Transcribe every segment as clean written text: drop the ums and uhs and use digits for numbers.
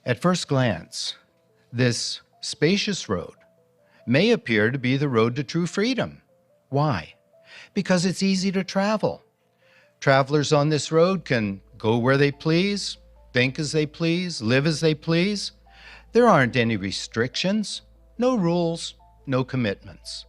At first glance, this spacious road may appear to be the road to true freedom. Why? Because it's easy to travel. Travelers on this road can go where they please, think as they please, live as they please. There aren't any restrictions, no rules, no commitments.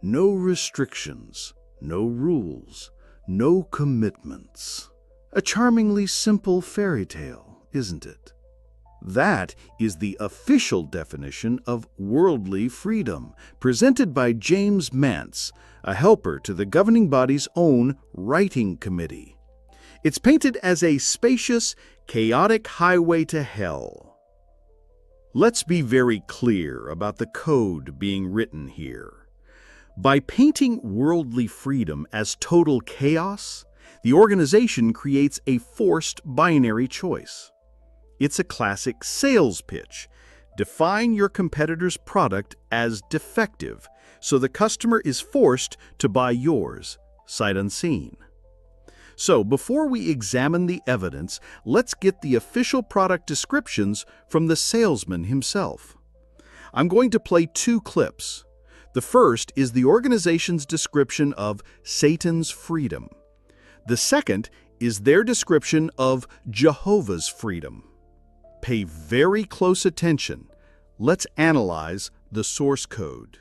No restrictions, no rules, no commitments. A charmingly simple fairy tale, isn't it? That is the official definition of worldly freedom, presented by James Mantz, a helper to the governing body's own writing committee. It's painted as a spacious, chaotic highway to hell. Let's be very clear about the code being written here. By painting worldly freedom as total chaos, the organization creates a forced binary choice. It's a classic sales pitch. Define your competitor's product as defective, so the customer is forced to buy yours, sight unseen. So, before we examine the evidence, let's get the official product descriptions from the salesman himself. I'm going to play two clips. The first is the organization's description of Satan's freedom. The second is their description of Jehovah's freedom. Pay very close attention. Let's analyze the source code.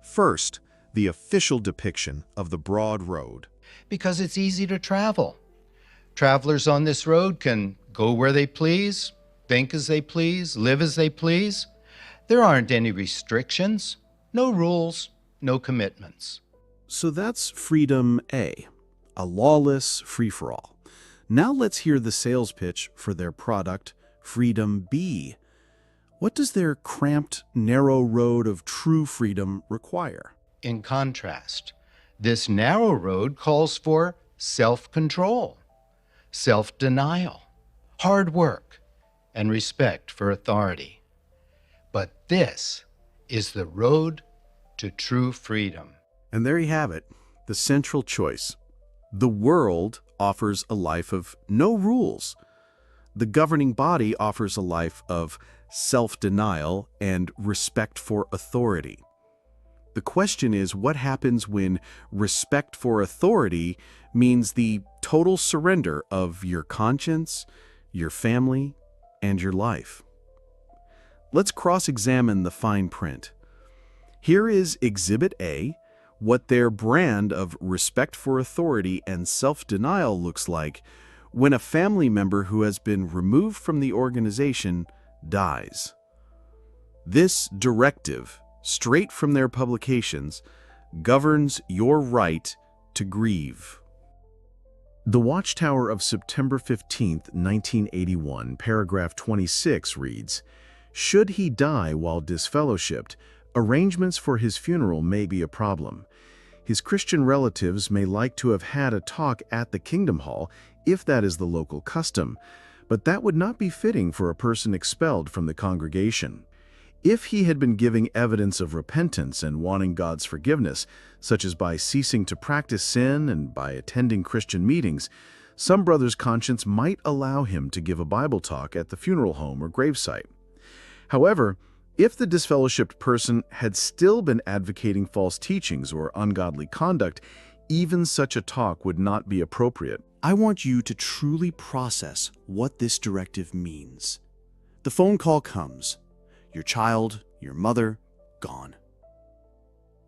First, the official depiction of the broad road. Because it's easy to travel. Travelers on this road can go where they please, think as they please, live as they please. There aren't any restrictions, no rules, no commitments. So that's freedom A, a lawless free-for-all. Now let's hear the sales pitch for their product, freedom B. What does their cramped, narrow road of true freedom require? In contrast, this narrow road calls for self-control, self-denial, hard work, and respect for authority. But this is the road to true freedom. And there you have it, the central choice. The world offers a life of no rules. The governing body offers a life of self-denial and respect for authority. The question is, what happens when respect for authority means the total surrender of your conscience, your family, and your life? Let's cross-examine the fine print. Here is Exhibit A, what their brand of respect for authority and self-denial looks like when a family member who has been removed from the organization dies. This directive, straight from their publications, governs your right to grieve. The Watchtower of September 15, 1981, paragraph 26 reads, "Should he die while disfellowshipped, arrangements for his funeral may be a problem. His Christian relatives may like to have had a talk at the Kingdom Hall, if that is the local custom, but that would not be fitting for a person expelled from the congregation. If he had been giving evidence of repentance and wanting God's forgiveness, such as by ceasing to practice sin and by attending Christian meetings, some brother's conscience might allow him to give a Bible talk at the funeral home or gravesite. However, if the disfellowshipped person had still been advocating false teachings or ungodly conduct, even such a talk would not be appropriate." I want you to truly process what this directive means. The phone call comes. Your child, your mother, gone.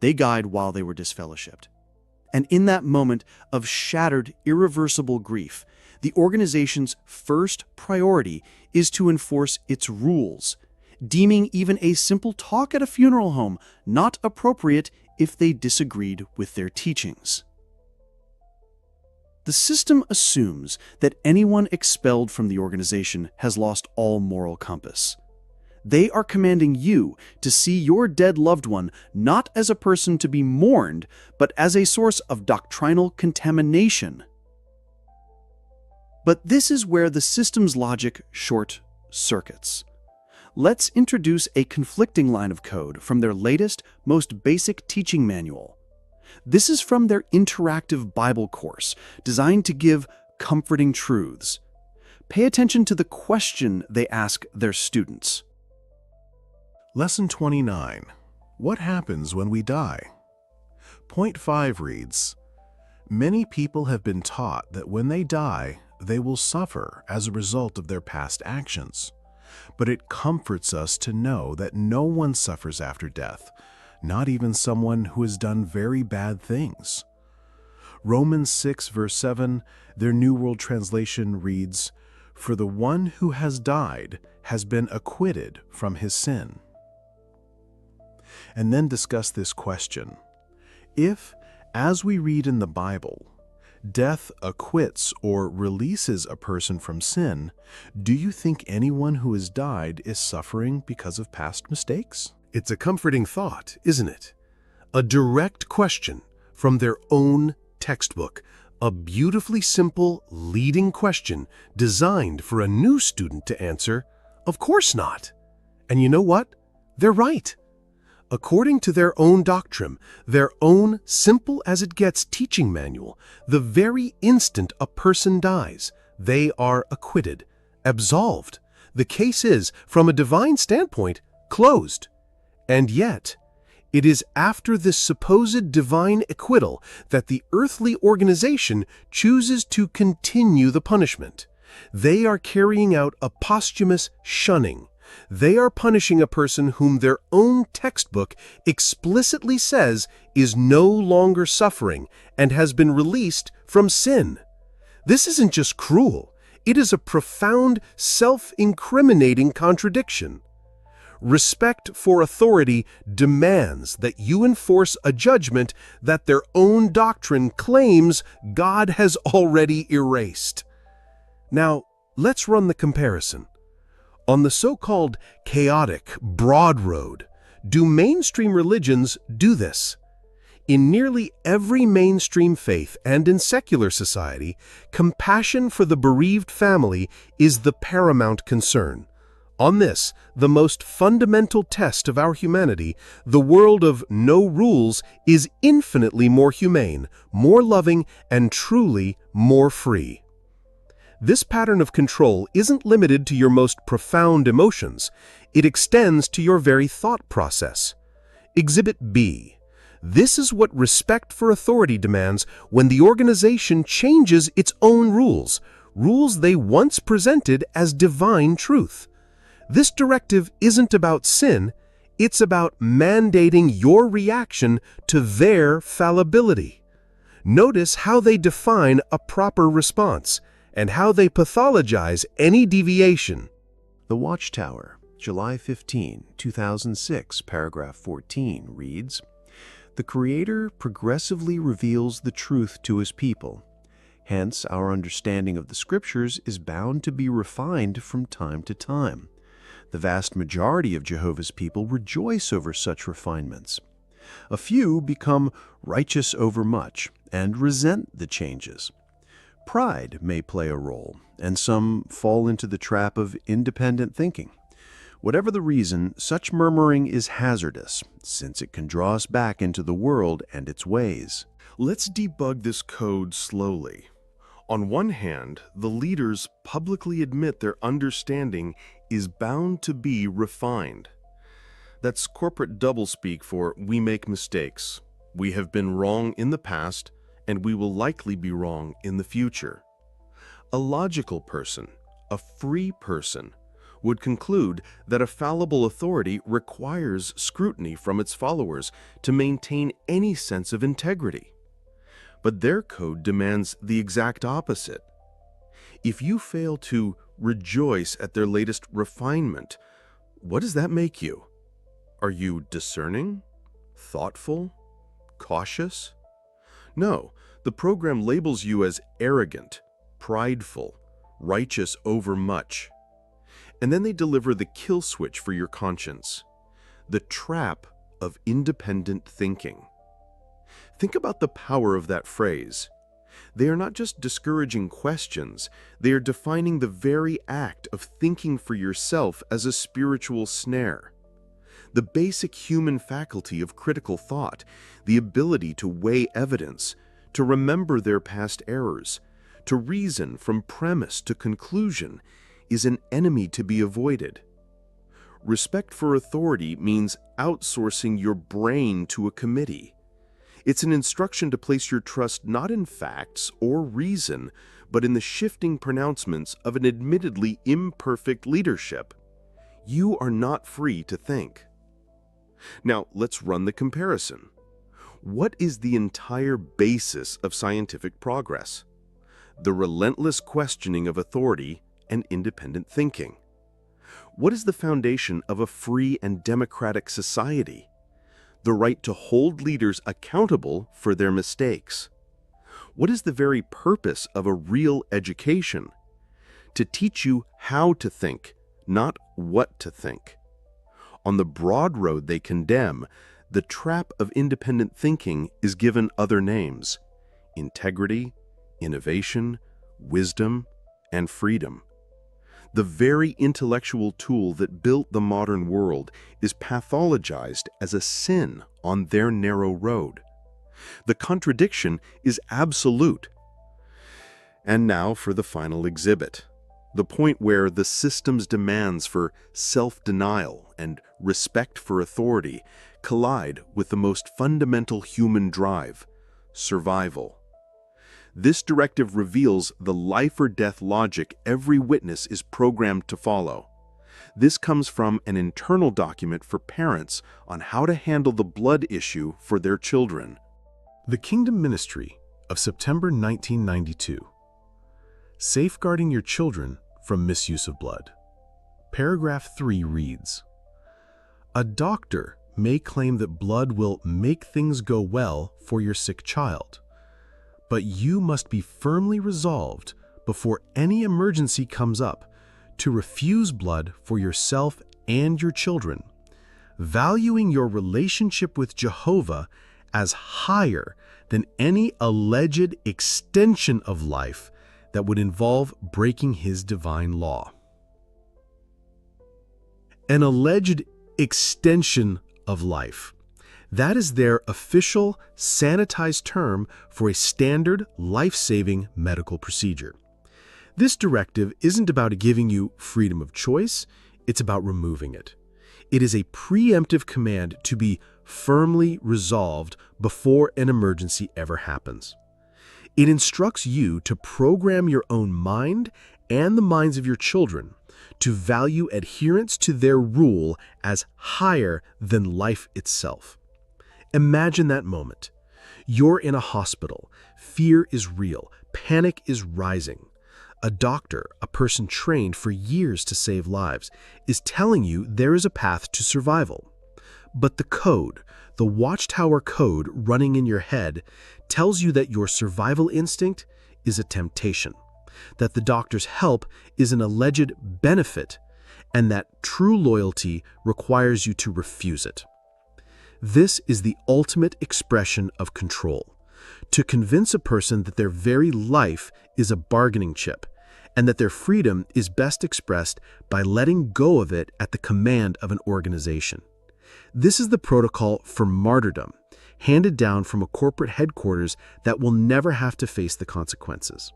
They died while they were disfellowshipped. And in that moment of shattered, irreversible grief, the organization's first priority is to enforce its rules, deeming even a simple talk at a funeral home not appropriate if they disagreed with their teachings. The system assumes that anyone expelled from the organization has lost all moral compass. They are commanding you to see your dead loved one not as a person to be mourned, but as a source of doctrinal contamination. But this is where the system's logic short circuits. let's introduce a conflicting line of code from their latest, most basic teaching manual. This is from their interactive Bible course, designed to give comforting truths. Pay attention to the question they ask their students. Lesson 29. What happens when we die? Point 5 reads, many people have been taught that when they die, they will suffer as a result of their past actions. But it comforts us to know that no one suffers after death, not even someone who has done very bad things. Romans 6 verse 7, their New World Translation reads, "For the one who has died has been acquitted from his sin." And then discuss this question. If, as we read in the Bible, death acquits or releases a person from sin, do you think anyone who has died is suffering because of past mistakes? It's a comforting thought, isn't it? A direct question from their own textbook, a beautifully simple leading question designed for a new student to answer, of course not. And you know what? They're right. According to their own doctrine, their own simple-as-it-gets teaching manual, the very instant a person dies, they are acquitted, absolved. The case is, from a divine standpoint, closed. And yet, it is after this supposed divine acquittal that the earthly organization chooses to continue the punishment. They are carrying out a posthumous shunning. They are punishing a person whom their own textbook explicitly says is no longer suffering and has been released from sin. This isn't just cruel, it is a profound, self-incriminating contradiction. Respect for authority demands that you enforce a judgment that their own doctrine claims God has already erased. Now, let's run the comparison. On the so-called chaotic, broad road, do mainstream religions do this? In nearly every mainstream faith and in secular society, compassion for the bereaved family is the paramount concern. On this, the most fundamental test of our humanity, the world of no rules is infinitely more humane, more loving, and truly more free. This pattern of control isn't limited to your most profound emotions. It extends to your very thought process. Exhibit B. This is what respect for authority demands when the organization changes its own rules, rules they once presented as divine truth. This directive isn't about sin, it's about mandating your reaction to their fallibility. Notice how they define a proper response and how they pathologize any deviation. The Watchtower, July 15, 2006, paragraph 14 reads, "The Creator progressively reveals the truth to His people. Hence, our understanding of the Scriptures is bound to be refined from time to time. The vast majority of Jehovah's people rejoice over such refinements. A few become righteous over much and resent the changes. Pride may play a role, and some fall into the trap of independent thinking. Whatever the reason, such murmuring is hazardous, since it can draw us back into the world and its ways." Let's debug this code slowly. On one hand, the leaders publicly admit their understanding is bound to be refined. That's corporate doublespeak for "we make mistakes, we have been wrong in the past, and we will likely be wrong in the future." A logical person, a free person, would conclude that a fallible authority requires scrutiny from its followers to maintain any sense of integrity. But their code demands the exact opposite. If you fail to rejoice at their latest refinement, what does that make you? Are you discerning? Thoughtful? Cautious? No, the program labels you as arrogant, prideful, righteous over much. And then they deliver the kill switch for your conscience, the trap of independent thinking. Think about the power of that phrase. They are not just discouraging questions, they are defining the very act of thinking for yourself as a spiritual snare. The basic human faculty of critical thought, the ability to weigh evidence, to remember their past errors, to reason from premise to conclusion, is an enemy to be avoided. Respect for authority means outsourcing your brain to a committee. It's an instruction to place your trust not in facts or reason, but in the shifting pronouncements of an admittedly imperfect leadership. You are not free to think. Now, let's run the comparison. What is the entire basis of scientific progress? The relentless questioning of authority and independent thinking. What is the foundation of a free and democratic society? The right to hold leaders accountable for their mistakes. What is the very purpose of a real education? To teach you how to think, not what to think. On the broad road they condemn, the trap of independent thinking is given other names: integrity, innovation, wisdom, and freedom. The very intellectual tool that built the modern world is pathologized as a sin on their narrow road. The contradiction is absolute. And now for the final exhibit, the point where the system's demands for self-denial and respect for authority collide with the most fundamental human drive: survival. This directive reveals the life-or-death logic every witness is programmed to follow. This comes from an internal document for parents on how to handle the blood issue for their children. The Kingdom Ministry of September 1992. Safeguarding your children from misuse of blood. Paragraph 3 reads, "A doctor may claim that blood will make things go well for your sick child, but you must be firmly resolved before any emergency comes up to refuse blood for yourself and your children, valuing your relationship with Jehovah as higher than any alleged extension of life that would involve breaking his divine law." An alleged extension of life. That is their official, sanitized term for a standard, life-saving medical procedure. This directive isn't about giving you freedom of choice, it's about removing it. It is a preemptive command to be firmly resolved before an emergency ever happens. It instructs you to program your own mind and the minds of your children to value adherence to their rule as higher than life itself. Imagine that moment. You're in a hospital. Fear is real. Panic is rising. A doctor, a person trained for years to save lives, is telling you there is a path to survival. But the code, the Watchtower code running in your head, tells you that your survival instinct is a temptation, that the doctor's help is an alleged benefit, and that true loyalty requires you to refuse it. This is the ultimate expression of control, to convince a person that their very life is a bargaining chip, and that their freedom is best expressed by letting go of it at the command of an organization. This is the protocol for martyrdom, handed down from a corporate headquarters that will never have to face the consequences.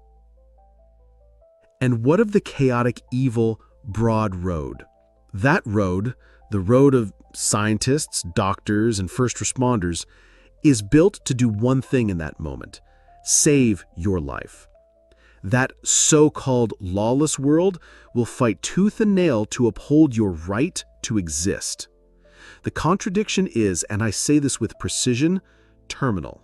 And what of the chaotic, evil, broad road? That road, the road of scientists, doctors, and first responders, is built to do one thing in that moment: save your life. That so-called lawless world will fight tooth and nail to uphold your right to exist. The contradiction is, and I say this with precision, terminal.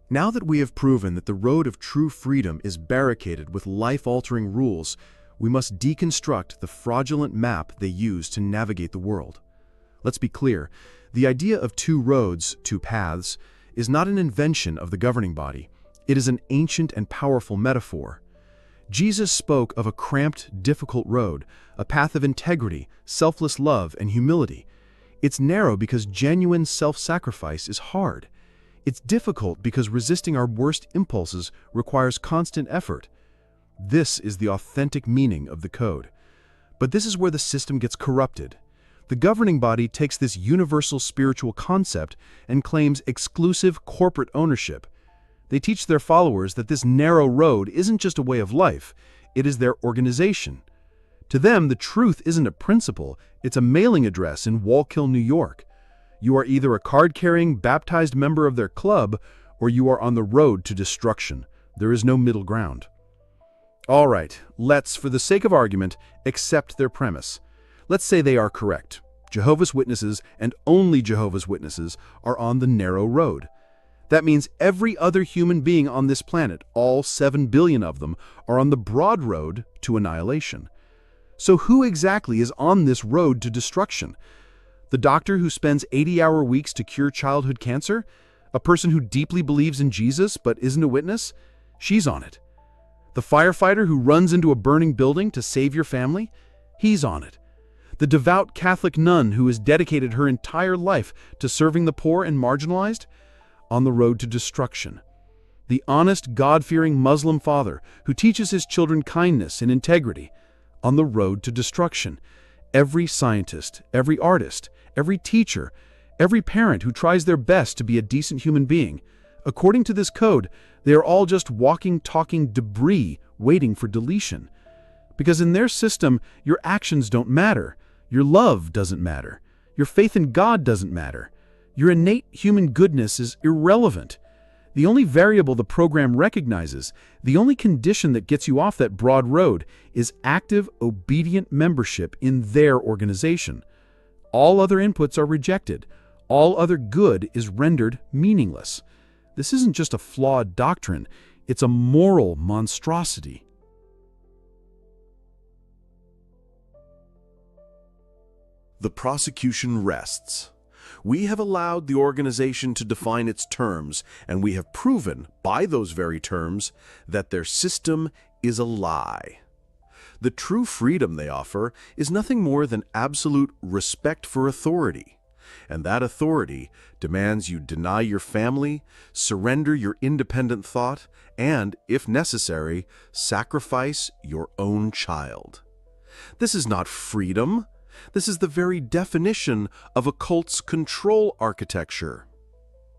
Now that we have proven that the road of true freedom is barricaded with life-altering rules, we must deconstruct the fraudulent map they use to navigate the world. Let's be clear, the idea of two roads, two paths, is not an invention of the governing body. It is an ancient and powerful metaphor. Jesus spoke of a cramped, difficult road, a path of integrity, selfless love, and humility. It's narrow because genuine self-sacrifice is hard. It's difficult because resisting our worst impulses requires constant effort. This is the authentic meaning of the code. But this is where the system gets corrupted. The governing body takes this universal spiritual concept and claims exclusive corporate ownership. They teach their followers that this narrow road isn't just a way of life, it is their organization. To them, the truth isn't a principle, it's a mailing address in Wallkill, New York. You are either a card-carrying, baptized member of their club, or you are on the road to destruction. There is no middle ground. All right, let's, for the sake of argument, accept their premise. Let's say they are correct. Jehovah's Witnesses, and only Jehovah's Witnesses, are on the narrow road. That means every other human being on this planet, all 7 billion of them, are on the broad road to annihilation. So who exactly is on this road to destruction? The doctor who spends 80-hour weeks to cure childhood cancer? A person who deeply believes in Jesus but isn't a witness? She's on it. The firefighter who runs into a burning building to save your family? He's on it. The devout Catholic nun who has dedicated her entire life to serving the poor and marginalized? On the road to destruction. The honest, God-fearing Muslim father who teaches his children kindness and integrity? On the road to destruction. Every scientist, every artist, every teacher, every parent who tries their best to be a decent human being. According to this code, they are all just walking, talking debris waiting for deletion. Because in their system, your actions don't matter. Your love doesn't matter. Your faith in God doesn't matter. Your innate human goodness is irrelevant. The only variable the program recognizes, the only condition that gets you off that broad road, is active, obedient membership in their organization. All other inputs are rejected. All other good is rendered meaningless. This isn't just a flawed doctrine, it's a moral monstrosity. The prosecution rests. We have allowed the organization to define its terms, and we have proven, by those very terms, that their system is a lie. The true freedom they offer is nothing more than absolute respect for authority. And that authority demands you deny your family, surrender your independent thought, and, if necessary, sacrifice your own child. This is not freedom. This is the very definition of a cult's control architecture.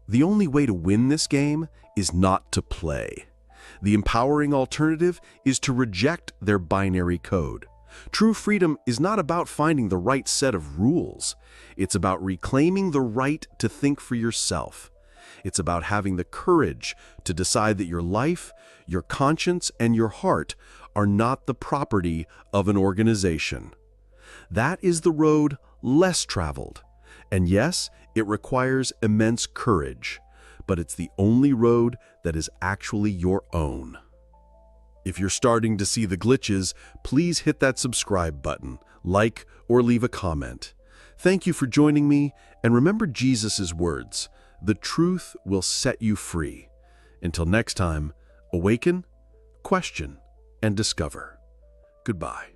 The only way to win this game is not to play. The empowering alternative is to reject their binary code. True freedom is not about finding the right set of rules. It's about reclaiming the right to think for yourself. It's about having the courage to decide that your life, your conscience, and your heart are not the property of an organization. That is the road less traveled. And yes, it requires immense courage, but it's the only road that is actually your own. If you're starting to see the glitches, please hit that subscribe button, like, or leave a comment. Thank you for joining me, and remember Jesus' words, the truth will set you free. Until next time, awaken, question, and discover. Goodbye.